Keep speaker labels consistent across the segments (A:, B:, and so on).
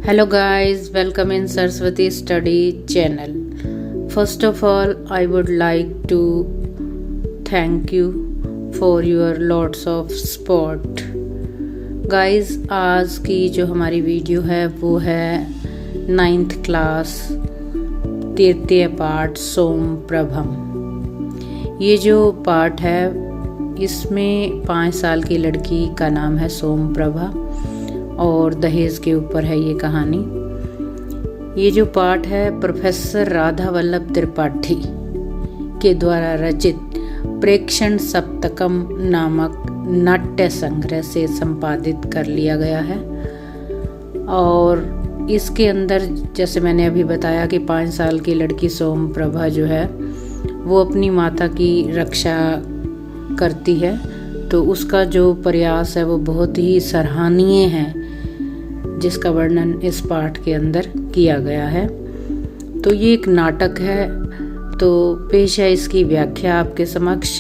A: Hello guys, welcome in Saraswati Study channel. First of all, I would like to thank you for your lots of support. Guys, आज की जो हमारी video है वो है 9th class तृतीय पाठ सोम प्रभम। ये जो पाठ है इसमें 5 साल की लड़की का नाम है सोम प्रभा और दहेज के ऊपर है ये कहानी। ये जो पाठ है प्रोफेसर राधा वल्लभ त्रिपाठी के द्वारा रचित प्रेक्षण सप्तकम नामक नाट्य संग्रह से संपादित कर लिया गया है। और इसके अंदर जैसे मैंने अभी बताया कि 5 साल की लड़की सोम प्रभा जो है वो अपनी माता की रक्षा करती है, तो उसका जो प्रयास है वो बहुत ही सराहनीय है, जिसका वर्णन इस पाठ के अंदर किया गया है। तो ये एक नाटक है, तो पेश है इसकी व्याख्या आपके समक्ष।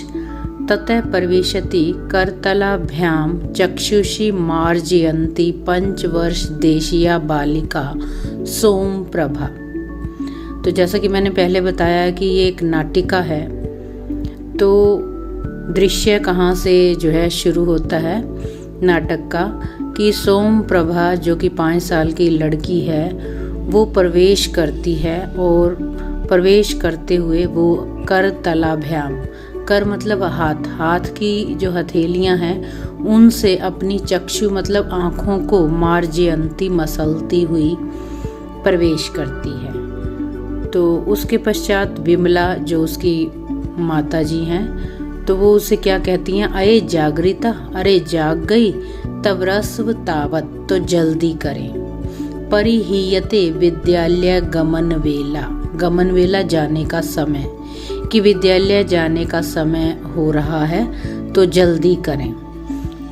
A: ततः प्रविशति करतलाभ्याम चक्षुषी मार्जयन्ती 5 वर्ष देशीया बालिका सोम प्रभा। तो जैसा कि मैंने पहले बताया कि ये एक नाटिका है, तो दृश्य कहाँ से जो है शुरू होता है नाटक का कि सोम प्रभा जो कि 5 साल की लड़की है वो प्रवेश करती है और प्रवेश करते हुए वो कर तलाभ्याम, कर मतलब हाथ की जो हथेलियां हैं उनसे अपनी चक्षु मतलब आँखों को मार्जयंती मसलती हुई प्रवेश करती है। तो उसके पश्चात विमला जो उसकी माता जी हैं तो वो उसे क्या कहती हैं, अये जागृता, अरे जाग गई, तब रस्व तावत, तो जल्दी करें। परिहीयते विद्यालय गमन वेला, गमन वेला जाने का समय, कि विद्यालय जाने का समय हो रहा है तो जल्दी करें।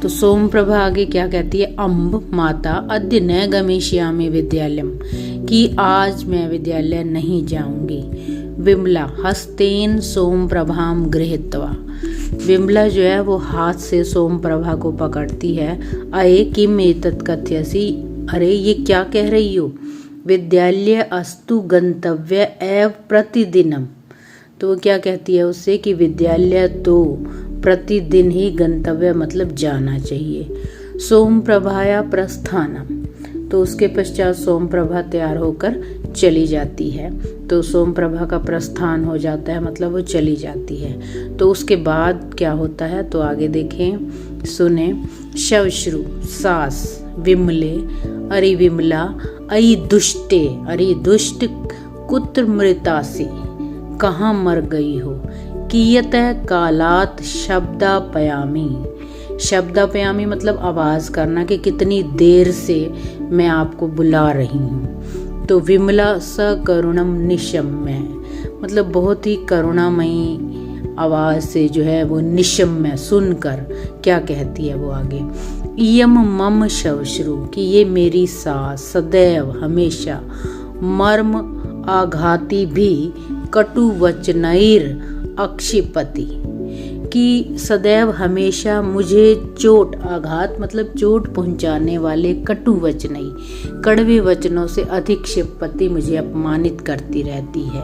A: तो सोम प्रभा आगे क्या कहती है, अम्ब माता अद्य न गमिष्यामि विद्यालयम, कि आज मैं विद्यालय नहीं जाऊंगी। विमला हस्तेन सोम प्रभाम गृहीत्वा, विमला जो है वो हाथ से सोम प्रभा को पकड़ती है। अये किम एतत् कथयसि, अरे ये क्या कह रही हो। विद्यालय अस्तु गंतव्य एव प्रतिदिनम, तो वो क्या कहती है उससे कि विद्यालय तो प्रतिदिन ही गंतव्य मतलब जाना चाहिए। सोम प्रभाया प्रस्थानम, तो उसके पश्चात सोम प्रभा तैयार होकर चली जाती है। तो सोम प्रभा का प्रस्थान हो जाता है मतलब वो चली जाती है। तो उसके बाद क्या होता है तो आगे देखें, सुने। शवश्रु सास विमले, अरे विमला, अयि दुष्टे, अरे दुष्ट, कुत्र मृतासी, कहाँ मर गई हो। कियत कालात शब्दापयामी, शब्दापयामी मतलब आवाज करना कि कितनी देर से मैं आपको बुला रही हूँ। तो विमला सकरुणम निशम्य, मतलब बहुत ही करुणामयी आवाज से जो है वो निशम्य सुनकर क्या कहती है वो आगे, इयम मम शवश्रु, कि ये मेरी सास सदैव हमेशा मर्म आघाती भी कटु वचनैर अक्षिपति, कि सदैव हमेशा मुझे चोट आघात मतलब चोट पहुंचाने वाले कटु वचनई कड़वे वचनों से अधिक क्षिपति मुझे अपमानित करती रहती है।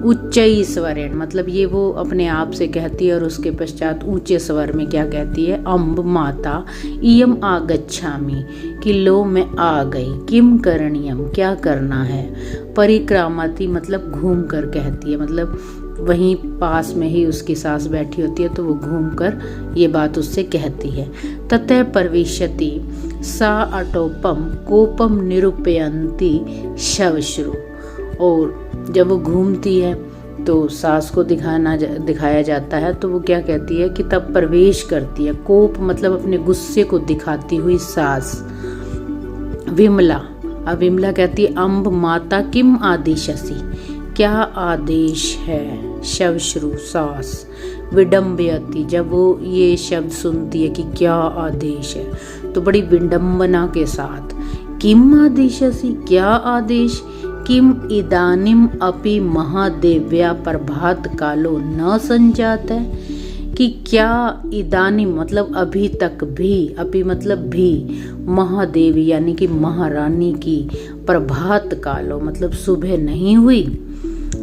A: उच्चई स्वरेण मतलब ये वो अपने आप से कहती है और उसके पश्चात ऊंचे स्वर में क्या कहती है, अम्ब माता इयम आगच्छामि, कि लो मैं आ गई। किम करणीयम, क्या करना है। परिक्रामति मतलब घूम कर कहती है, मतलब वहीं पास में ही उसकी सास बैठी होती है तो वो घूमकर ये बात उससे कहती है। ततः प्रविशति सा अटोपम कोपम निरूपयन्ति शवश्रु, और जब वो घूमती है तो सास को दिखाया जाता है तो वो क्या कहती है कि तब प्रवेश करती है। कोप मतलब अपने गुस्से को दिखाती हुई सास। विमला, अब विमला कहती है, अम्ब माता किम आदेशसि, क्या आदेश है। शवश्रु सास विडम्बयति, जब वो ये शब्द सुनती है कि क्या आदेश है तो बड़ी विडम्बना के साथ, किम आदेशसि, क्या आदेश, किम इदानीम अपि महादेव्या प्रभात कालो न संजात है, कि क्या इदानी मतलब अभी तक भी, अभी मतलब भी, महादेवी यानी कि महारानी की प्रभात कालो मतलब सुबह नहीं हुई।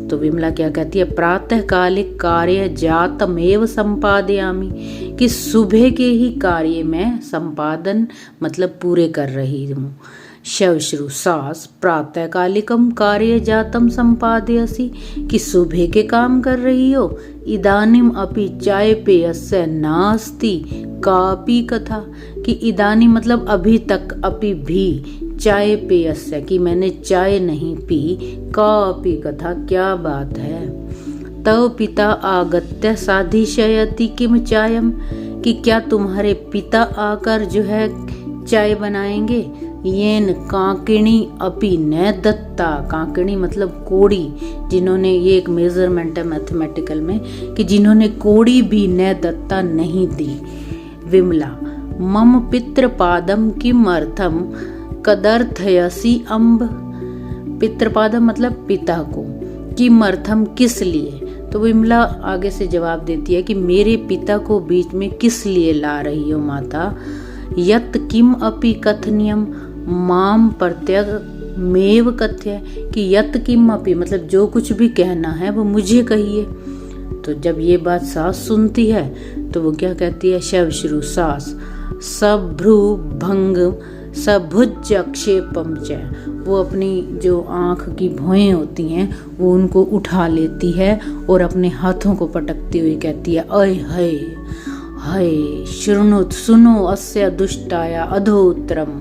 A: तो विमला क्या कहती है, प्रातः कालिक कार्य जातमेव संपादयामि, कि सुबह के ही कार्य में संपादन मतलब पूरे कर रही हूँ। शवश्रु सास प्रातः कालिकम कार्य जातम संपादयसि, कि सुबह के काम कर रही हो। इदानीम अपि चाय पेयस्य नास्ति कापि कथा, कि इदानी मतलब अभी तक, अपि भी, चाय पेयस्य कि मैंने चाय नहीं पी, कापि कथा क्या बात है। तव पिता आगत्य साधिशयति किम चायम, कि क्या तुम्हारे पिता आकर जो है चाय बनाएंगे। येन काकिणी अपि न दत्ता, काकिणी मतलब कोड़ी, जिन्होंने, ये एक मेजरमेंट है मैथमेटिकल में, कि जिन्होंने कोड़ी भी न दत्ता नहीं दी। विमला मम पितृपादम किम अर्थम कदर्थयसि अम्ब, पितृपादम मतलब पिता को, किम अर्थम किस लिए। तो विमला आगे से जवाब देती है कि मेरे पिता को बीच में किस लिए ला रही हो माता। यत किम अपि कथनीयम माम प्रत्यग मेव कथ्य, कि यत किम अपि मतलब जो कुछ भी कहना है वो मुझे कहिए। तो जब ये बात सास सुनती है तो वो क्या कहती है, शवश्रु सास सभ्रु भंग सभुज अक्षेपम च, वो अपनी जो आँख की भौएं होती हैं वो उनको उठा लेती है और अपने हाथों को पटकती हुई कहती है, अय हय हय शृणुत सुनो अस्य दुष्टाया अधोत्तरम,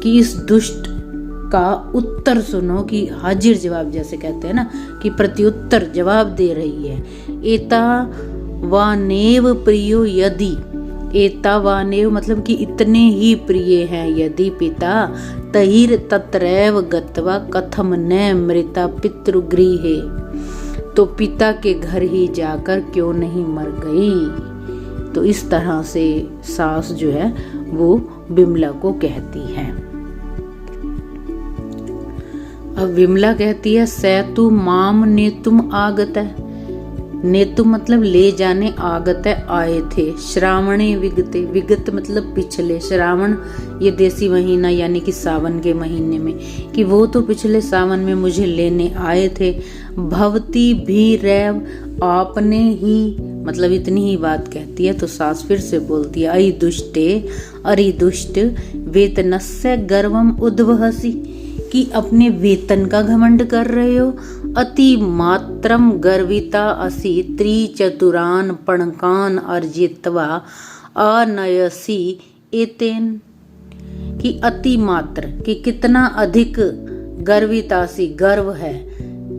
A: कि इस दुष्ट का उत्तर सुनो, कि हाजिर जवाब जैसे कहते हैं ना, कि प्रत्युत्तर जवाब दे रही है। एता वानेव प्रियो यदि, एता वानेव मतलब कि इतने ही प्रिय हैं यदि पिता, तहिर तत्रैव गत्वा कथम न मृता पितृगृहे, तो पिता के घर ही जाकर क्यों नहीं मर गई। तो इस तरह से सास जो है वो विमला को कहती है। अब विमला कहती है, सैतु माम नेतुम आगत है, नेतु मतलब ले जाने, आगत है आए थे। श्रावणे विगते, विगत मतलब पिछले, श्रावण ये देसी महीना यानी कि सावन के महीने में, कि वो तो पिछले सावन में मुझे लेने आए थे। भवती भी रैव, आपने ही, मतलब इतनी ही बात कहती है। तो सास फिर से बोलती है, अयि दुष्टे अरि दुष्ट वेतनस्य गर्वम उद्वहसी, कि अपने वेतन का घमंड कर रहे हो। अति मात्रम गर्विता असि त्रिचतुरान पणकान अर्जित्वा अनयसी एतेन, कि अति मात्र, कि कितना अधिक गर्वितासी गर्व है,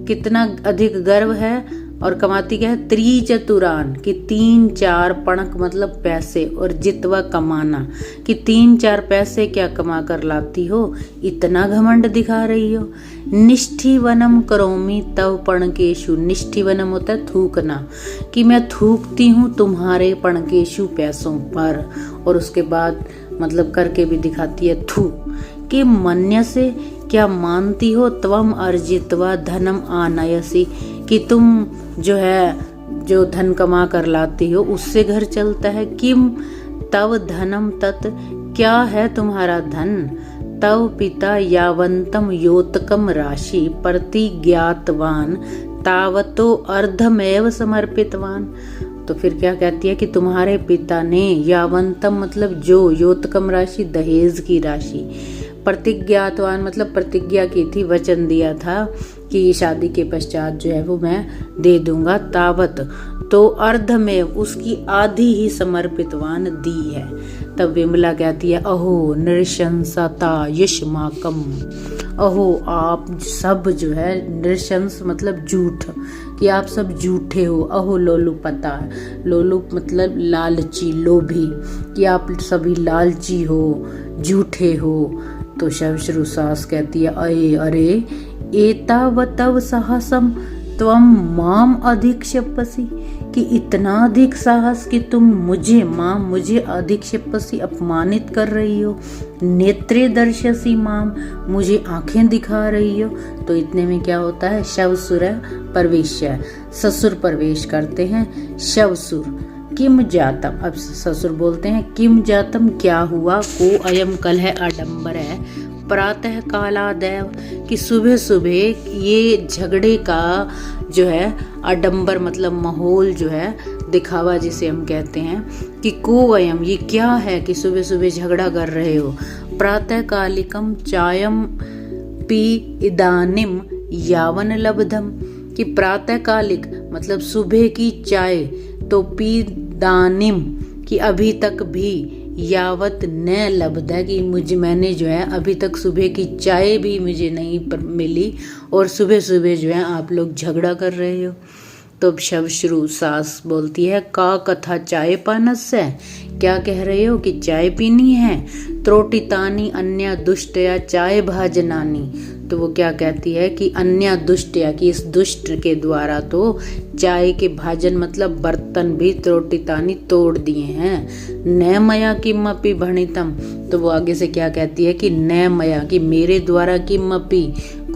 A: कितना अधिक गर्व है। और कमाती क्या है, त्रिचतुरान, कि 3-4 पणक मतलब पैसे, और जितवा कमाना, कि 3-4 पैसे क्या कमा कर लाती हो, इतना घमंड दिखा रही हो। निष्ठीवनम करोमि तव पणकेशु, निष्ठीवनम होता है थूकना, कि मैं थूकती हूँ तुम्हारे पणकेशु पैसों पर, और उसके बाद मतलब करके भी दिखाती है थू। कि मन्य से क्या मानती हो, त्वम अर्जित्वा धनम आनयसी, कि तुम जो है जो धन कमा कर लाती हो उससे घर चलता है। किम तव धनम तत्, क्या है तुम्हारा धन। तव पिता यावंतम योतकम राशि प्रतिज्ञातवान तावतो अर्धमेव समर्पितवान। तो फिर क्या कहती है कि तुम्हारे पिता ने, यावंतम मतलब जो, योतकम राशि दहेज की राशि, प्रतिज्ञातवान मतलब प्रतिज्ञा की थी, वचन दिया था कि शादी के पश्चात जो है वो मैं दे दूंगा, तावत तो अर्ध में उसकी आधी ही समर्पितवान दी है। तब विमला कहती है, अहो नृशंसता यशमाकम, अहो आप सब जो है, नृशंस मतलब झूठ, कि आप सब झूठे हो। अहो लोलुपता, लोलुप मतलब लालची लोभी, कि आप सभी लालची हो, झूठे हो। तो शवश्रु सास कहती है, अये अरे एतावतव साहसम त्वम माम अधिक्षेपसि, कि इतना अधिक साहस कि तुम मुझे, माम मुझे अधिक्षेपसि अपमानित कर रही हो। नेत्रे दर्शसी माम, मुझे आंखें दिखा रही हो। तो इतने में क्या होता है, शवसुर प्रवेश, ससुर प्रवेश करते हैं। शवसुर किम जातम, अब ससुर बोलते हैं किम जातम, क्या हुआ, को अयम कल है आडंबर है, प्रातः कालादैव, कि सुबह सुबह ये झगड़े का जो है आडंबर मतलब माहौल जो है, दिखावा जिसे हम कहते हैं, कि को अयम ये क्या है कि सुबह सुबह झगड़ा कर रहे हो, प्रातः कालिकम चायम पी इदानिम यावन लब्धम, कि प्रातः कालिक मतलब सुबह की चाय, तो पी दानिम कि अभी तक भी, यावत न लब्ध है कि मैंने जो है अभी तक सुबह की चाय भी मुझे नहीं मिली, और सुबह सुबह जो है आप लोग झगड़ा कर रहे हो। तो शव शुरू सास बोलती है का कथा चाय पानस है, क्या कह रहे हो कि चाय पीनी है, त्रोटितानी अन्य दुष्टया चाय भाजनानी, तो वो क्या कहती है कि अन्य दुष्टया कि इस दुष्ट के द्वारा तो चाय के भाजन मतलब बर्तन भी त्रोटितानी तोड़ दिए हैं, न मया किमपि भणितम, तो वो आगे से क्या कहती है कि न मया कि मेरे द्वारा किमपि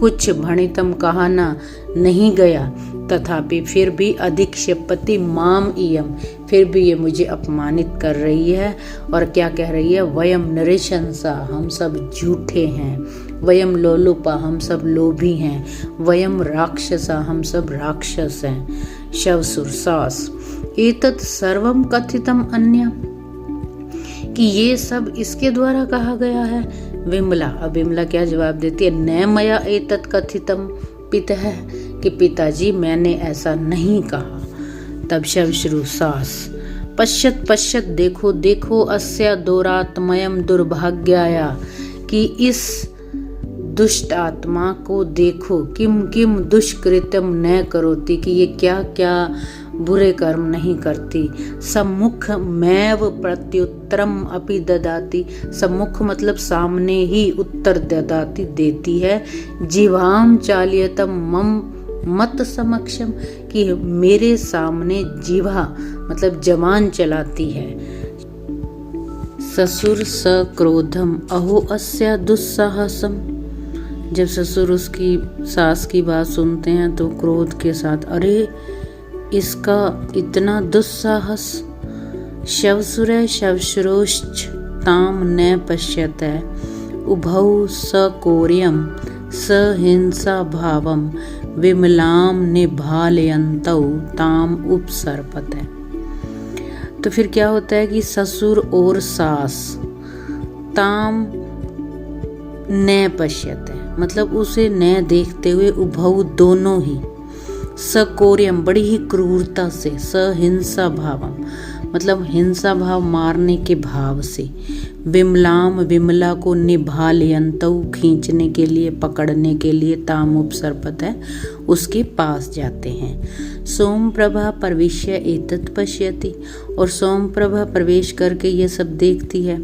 A: कुछ भणितम कहा ना नहीं गया, तथापि फिर भी अधिक क्षपति माम इयम, फिर भी ये मुझे अपमानित कर रही है, और क्या कह रही है, वयम नृशंसा हम सब झूठे हैं, वयम लोलुपा हम सब लोभी हैं, वयम राक्षसा हम सब राक्षस हैं। शवसुर सास एतत् सर्वम कथितम अन्य, कि ये सब इसके द्वारा कहा गया है। विमला, अब विमला क्या जवाब देती है, न मया एतत् कथितम पितः, कि पिताजी मैंने ऐसा नहीं कहा। तब शवश्रु सास पश्यत पश्यत देखो देखो अस्या दोरात्मयम दुर्भाग्याया, कि इस दुष्ट आत्मा को देखो, किम किम दुष्कृत्यम न करोति, कि ये क्या क्या बुरे कर्म नहीं करती। सम्मुख मैव प्रत्युत्तरम अपि ददाति, सम्मुख मतलब सामने ही उत्तर ददाति देती है। जिह्वाम चाल्यतम मम मत समक्षम, कि मेरे सामने जिह्वा मतलब जबान चलाती है। ससुर सक्रोधम अहो अस्या दुस्साहसम, जब ससुर उसकी सास की बात सुनते हैं तो क्रोध के साथ, अरे इसका इतना दुस्साहस। शवसुर शवश्रोश्च ताम न पश्यत उभौ सकौर्यम सहिंसा भावम विमलाम निभालयन्तौ ताम उपसर्पत है। तो फिर क्या होता है कि ससुर और सास ताम न पश्यत है, मतलब उसे न देखते हुए, उभौ दोनों ही, सकौर्यम बड़ी ही क्रूरता से, सहिंसा भावम मतलब हिंसा भाव मारने के भाव से, विमलाम विमला को निभालयन्तौ खींचने के लिए, पकड़ने के लिए, ताम उपसर्पत है उसके पास जाते हैं। सोम प्रभा प्रविश्य एतत् पश्यति, और सोम प्रभा प्रवेश करके ये सब देखती है।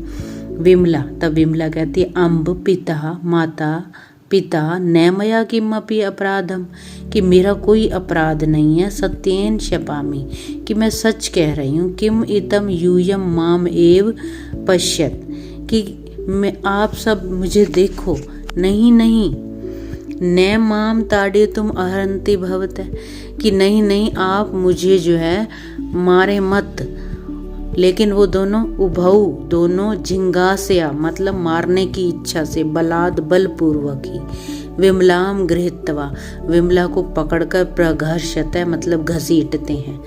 A: विमला, तब विमला कहती है अम्ब पिता माता पिता न मया किमपि अपराधम, कि मेरा कोई अपराध नहीं है। सत्येन शपामि, कि मैं सच कह रही हूँ। किम इतम यूयम माम एव पश्यत, कि मैं आप सब मुझे देखो, नहीं नहीं, न माम ताड़े तुम अहरंती भवत, कि नहीं नहीं आप मुझे जो है मारे मत। लेकिन वो दोनों उभऊ दोनों झिंगास्या मतलब मारने की इच्छा से, बलाद बलपूर्वक ही, विमलाम गृहीत्वा विमला को पकड़कर प्रघर्षत मतलब घसीटते हैं।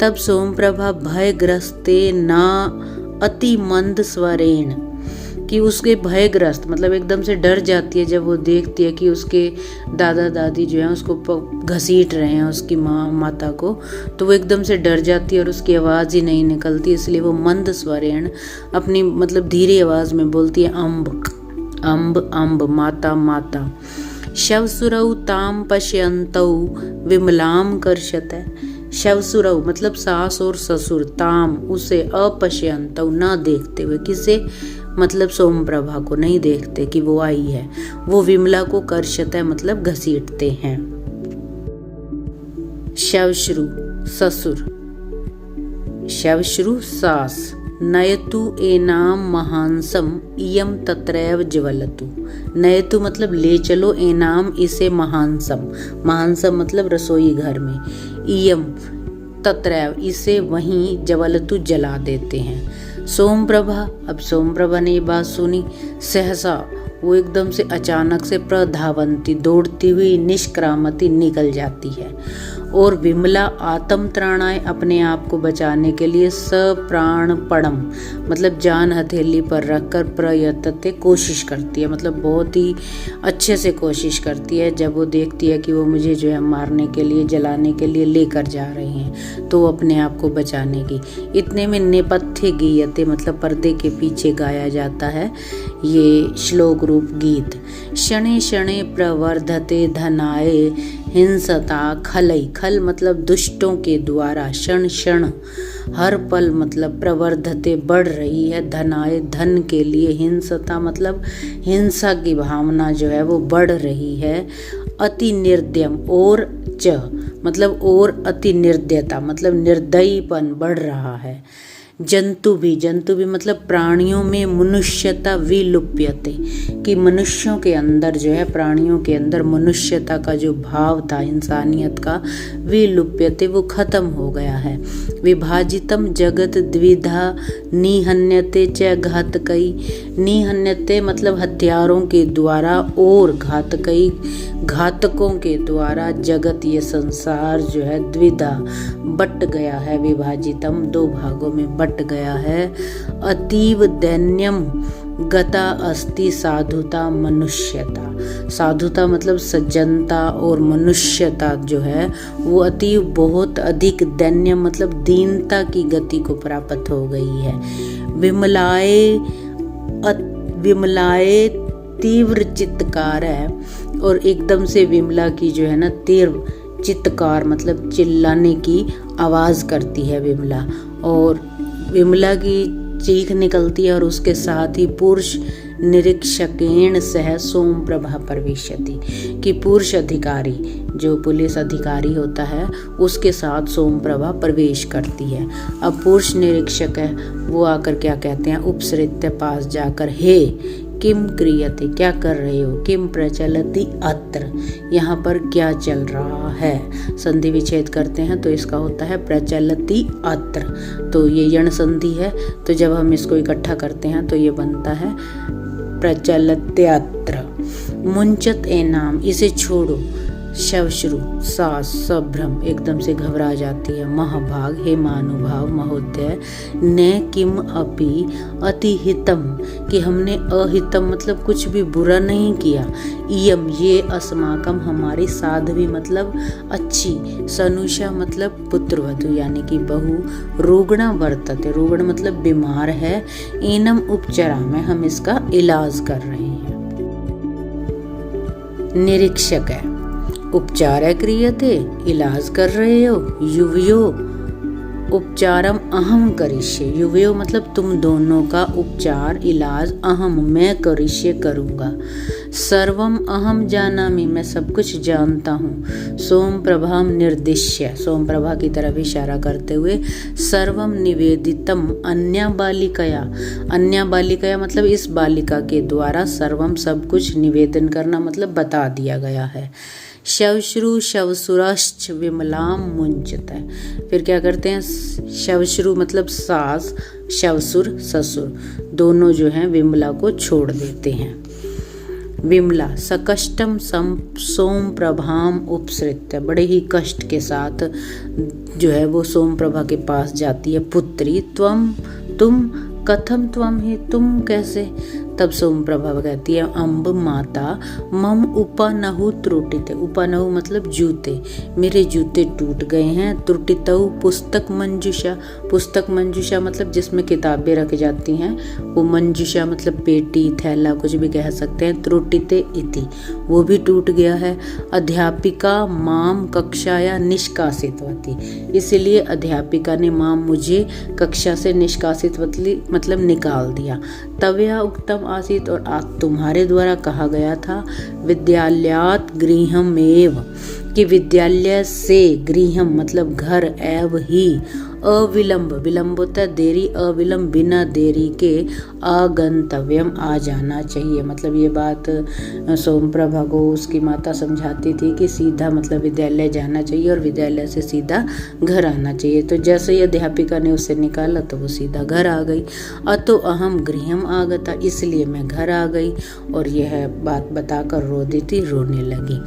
A: तब सोमप्रभा भयग्रस्ते ना अति मंद स्वरेण, कि उसके भयग्रस्त मतलब एकदम से डर जाती है जब वो देखती है कि उसके दादा दादी जो है उसको घसीट रहे हैं, उसकी माता को, तो वो एकदम से डर जाती है और उसकी आवाज़ ही नहीं निकलती। इसलिए वो मंद स्वरेण अपनी मतलब धीरे आवाज़ में बोलती है, अम्ब अम्ब अम्ब माता माता। शवसुरौ ताम पश्यन्तौ विमलाम कर्षत, शवसुरौ मतलब सास और ससुर, ताम उसे, अपश्यन्तौ ना देखते हुए, किसे मतलब सोमप्रभा को नहीं देखते कि वो आई है, वो विमला को कर्षत मतलब घसीटते हैं। शवश्रु ससुर, शवश्रु सास, नयतु एनाम महांसम इयम तत्रैव ज्वलतु, नयतु मतलब ले चलो, एनाम इसे, महांसम महांसम मतलब रसोई घर में, इयम तत्रैव, इसे वहीं ज्वलतु जला देते हैं। सोमप्रभा, अब सोमप्रभा ने ये बात सुनी, सहसा वो एकदम से अचानक से प्रधावंती, दौड़ती हुई निष्क्रामती निकल जाती है। और विमला आत्म त्राणाय, अपने आप को बचाने के लिए सप्राणपणम मतलब जान हथेली पर रखकर प्रयत्नते कोशिश करती है, मतलब बहुत ही अच्छे से कोशिश करती है। जब वो देखती है कि वो मुझे जो है मारने के लिए, जलाने के लिए लेकर जा रहे हैं, तो अपने आप को बचाने की। इतने में नेपथ्य गीयते मतलब पर्दे के पीछे गाया जाता है ये श्लोक रूप गीत। शणे शणे प्रवर्धते धनाय हिंसता खलई, खल मतलब दुष्टों के द्वारा, क्षण क्षण हर पल मतलब प्रवर्धते बढ़ रही है, धनाय धन के लिए, हिंसता मतलब हिंसा की भावना जो है वो बढ़ रही है। अति निर्दयम और च मतलब और अति निर्दयता मतलब निर्दयीपन बढ़ रहा है। जंतु भी मतलब प्राणियों में मनुष्यता विलुप्यते, कि मनुष्यों के अंदर जो है, प्राणियों के अंदर मनुष्यता का जो भाव था, इंसानियत का, विलुप्यते वो खत्म हो गया है। विभाजितम जगत द्विधा निहन्यते च घातकई, निहन्यते मतलब हथियारों के द्वारा और घातकई घातकों के द्वारा जगत ये संसार जो है द्विधा बट गया है, विभाजितम दो भागों में बट गया है। अतीव दैन्यम गता अस्ति साधुता मनुष्यता, साधुता मतलब सज्जनता और मनुष्यता जो है वो अतीव बहुत अधिक दैन्य मतलब दीनता की गति को प्राप्त हो गई है। विमलाए तीव्र चित्तकार है, और एकदम से विमला की जो है ना तीव्र चित्तकार मतलब चिल्लाने की आवाज करती है विमला, और विमला की चीख निकलती है, और उसके साथ ही पुरुष निरीक्षकेण सह सोमप्रभा प्रविशति, कि पुरुष अधिकारी जो पुलिस अधिकारी होता है उसके साथ सोमप्रभा प्रवेश करती है। अब पुरुष निरीक्षक है वो आकर क्या कहते हैं, उपसृत्य पास जाकर, हे किम क्रियते क्या कर रहे हो, किम प्रचलति अत्र यहाँ पर क्या चल रहा है। संधि विच्छेद करते हैं तो इसका होता है प्रचलति अत्र, तो ये यण संधि है, तो जब हम इसको इकट्ठा करते हैं तो ये बनता है प्रचलत्यत्र। मुंचत ए नाम, इसे छोड़ो। शवश्रु सास सभ्रम एकदम से घबरा जाती है। महाभाग हे महानुभाव महोदय, न किम अपि अतिहितम कि हमने अहितम मतलब कुछ भी बुरा नहीं किया। इयम ये अस्माकम हमारी साध्वी मतलब अच्छी, सनुषा मतलब पुत्रवधु यानी कि बहू, रुग्णा वर्तते रुग्ण मतलब बीमार है, एनम उपचरा में हम इसका इलाज कर रहे हैं। निरीक्षक है, उपचार क्रियते इलाज कर रहे हो। युवयो उपचारम अहम करिष्ये, युवयो मतलब तुम दोनों का उपचार इलाज अहम मैं करिष्ये करूँगा। सर्वम अहम जानामि मैं सब कुछ जानता हूँ। सोम प्रभाम निर्दिश्य सोम प्रभा की तरफ इशारा करते हुए, सर्वम निवेदितम अन्या बालिकया, अन्या बालिकया मतलब इस बालिका के द्वारा, सर्वम सब कुछ निवेदन करना मतलब बता दिया गया है। शवश्रु शवसुरश्च विमलाम मुंचत है, फिर क्या करते हैं, शवश्रु मतलब सास, शवसुर ससुर, दोनों जो हैं विमला को छोड़ देते हैं। विमला सकष्टम सोम प्रभाम उपसृत्य, बड़े ही कष्ट के साथ जो है वो सोम प्रभा के पास जाती है। पुत्री तुम कथम त्वम ही तुम कैसे। तब सोम प्रभा कहती है, अम्ब माता मम उपनहु त्रुटिते, उपनहु मतलब जूते, मेरे जूते टूट गए हैं। त्रुटितौ पुस्तक मंजुषा, पुस्तक मंजुषा मतलब जिसमें किताबें रखी जाती हैं, वो मंजुषा मतलब पेटी थैला कुछ भी कह सकते हैं। त्रुटिते इति वो भी टूट गया है। अध्यापिका माम कक्षाया निष्कासितवती, इसलिए अध्यापिका ने माम मुझे कक्षा से निष्कासित मतलब निकाल दिया। तवया उक्तम आसीत और आज तुम्हारे द्वारा कहा गया था, विद्यालयात गृहम एव कि विद्यालय से, गृहम मतलब घर, एव ही अविलंब, विलंब होता है देरी, अविलंब बिना देरी के आगंतव्यम आ जाना चाहिए। मतलब ये बात सोमप्रभा को उसकी माता समझाती थी कि सीधा मतलब विद्यालय जाना चाहिए और विद्यालय से सीधा घर आना चाहिए। तो जैसे ही अध्यापिका ने उसे निकाला तो वो सीधा घर आ गई। अतो अहम गृहम आगता, इसलिए मैं घर आ गई। और यह बात बताकर रोदिति रोने लगी।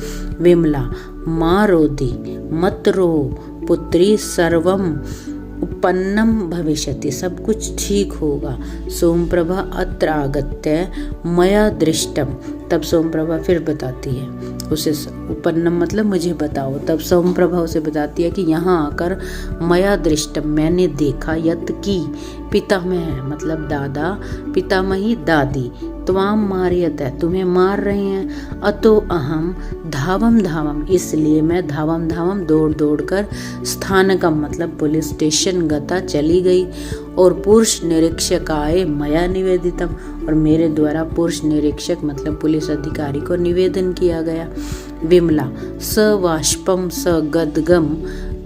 A: विमला, माँ रोदी, मत रो पुत्री, सर्वम उपन्नम भविष्यति, सब कुछ ठीक होगा। सोमप्रभा अत्र आगत्य मया दृष्टम, तब सोमप्रभा फिर बताती है उसे, उपन्नम मतलब मुझे बताओ। तब सोमप्रभा उसे बताती है कि यहाँ आकर मया दृष्टम, मैंने देखा, यत की पितामह मतलब दादा, पितामही दादी, त्वाम मारियत है तुम्हें मार रहे हैं। अतो अहम धावम धावम, इसलिए मैं धावम धावम दौड़ दौड़ कर स्थानकम मतलब पुलिस स्टेशन गता चली गई। और पुरुष निरीक्षक आए मया निवेदितम, और मेरे द्वारा पुरुष निरीक्षक मतलब पुलिस अधिकारी को निवेदन किया गया। विमला, स वाष्पम स गदगम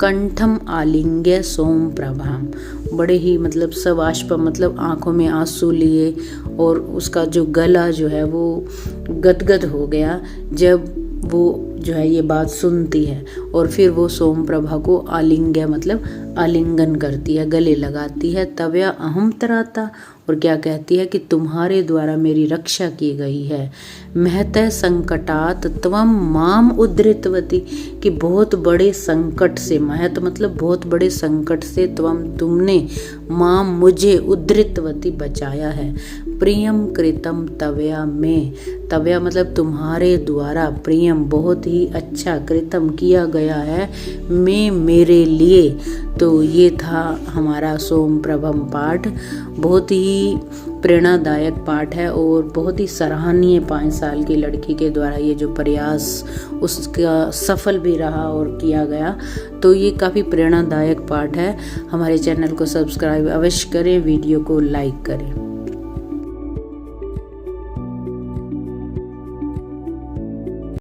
A: कंठम आलिंग्य सोम प्रभाम, बड़े ही मतलब सवाष्पम मतलब आंखों में आंसू लिए, और उसका जो गला जो है वो गदगद हो गया जब वो जो है ये बात सुनती है। और फिर वो सोमप्रभा को आलिंग्य मतलब आलिंगन करती है, गले लगाती है। तव्या अहम तराता, और क्या कहती है कि तुम्हारे द्वारा मेरी रक्षा की गई है। महतः संकटात त्वम माम उद्धृतवती, कि बहुत बड़े संकट से, महत मतलब बहुत बड़े संकट से, त्वम तुमने, माम मुझे, उद्धृतवती बचाया है। प्रियम कृतम तव्या में, तव्या मतलब तुम्हारे द्वारा, प्रियम बहुत ही अच्छा, कृतम किया गया है, में मेरे लिए। तो ये था हमारा सोमप्रभम पाठ। बहुत ही प्रेरणादायक पाठ है और बहुत ही सराहनीय 5 साल की लड़की के द्वारा ये जो प्रयास उसका सफल भी रहा और किया गया। तो ये काफ़ी प्रेरणादायक पाठ है। हमारे चैनल को सब्सक्राइब अवश्य करें, वीडियो को लाइक करें।